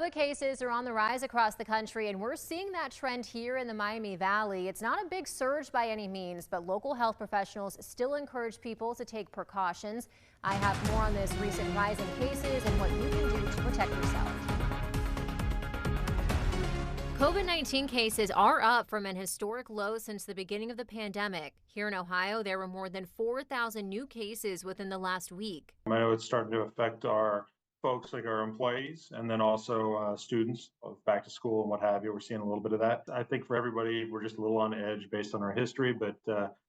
COVID cases are on the rise across the country, and we're seeing that trend here in the Miami Valley. It's not a big surge by any means, but local health professionals still encourage people to take precautions. I have more on this recent rise in cases and what you can do to protect yourself. COVID-19 cases are up from an historic low since the beginning of the pandemic. Here in Ohio, there were more than 4,000 new cases within the last week. I know it's starting to affect our folks, like our employees, and then also students back to school and what have you. We're seeing a little bit of that. I think for everybody, we're just a little on edge based on our history, but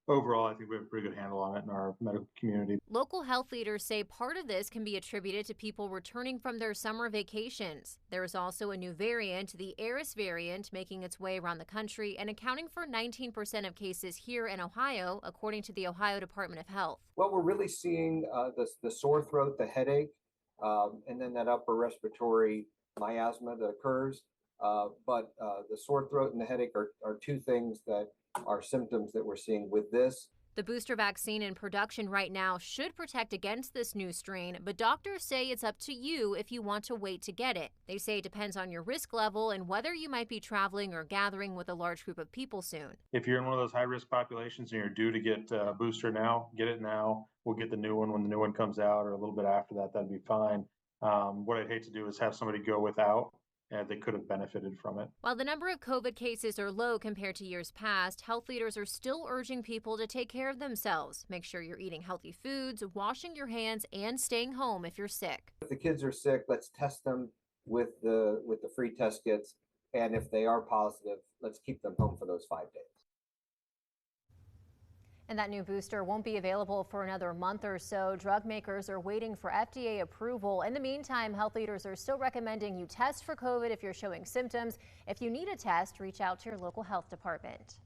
overall, I think we have a pretty good handle on it in our medical community. Local health leaders say part of this can be attributed to people returning from their summer vacations. There is also a new variant, the Eris variant, making its way around the country and accounting for 19% of cases here in Ohio, according to the Ohio Department of Health. Well, we're really seeing the sore throat, the headache, and then that upper respiratory miasma that occurs. But the sore throat and the headache are two things that are symptoms that we're seeing with this. The booster vaccine in production right now should protect against this new strain, but doctors say it's up to you if you want to wait to get it. They say it depends on your risk level and whether you might be traveling or gathering with a large group of people soon. If you're in one of those high-risk populations and you're due to get a booster now, get it now. We'll get the new one when the new one comes out, or a little bit after that, that'd be fine. What I'd hate to do is have somebody go without, and they could have benefited from it. While the number of COVID cases are low compared to years past, health leaders are still urging people to take care of themselves. Make sure you're eating healthy foods, washing your hands, and staying home if you're sick. If the kids are sick, let's test them with the free test kits. And if they are positive, let's keep them home for those 5 days. And that new booster won't be available for another month or so. Drug makers are waiting for FDA approval. In the meantime, health leaders are still recommending you test for COVID if you're showing symptoms. If you need a test, reach out to your local health department.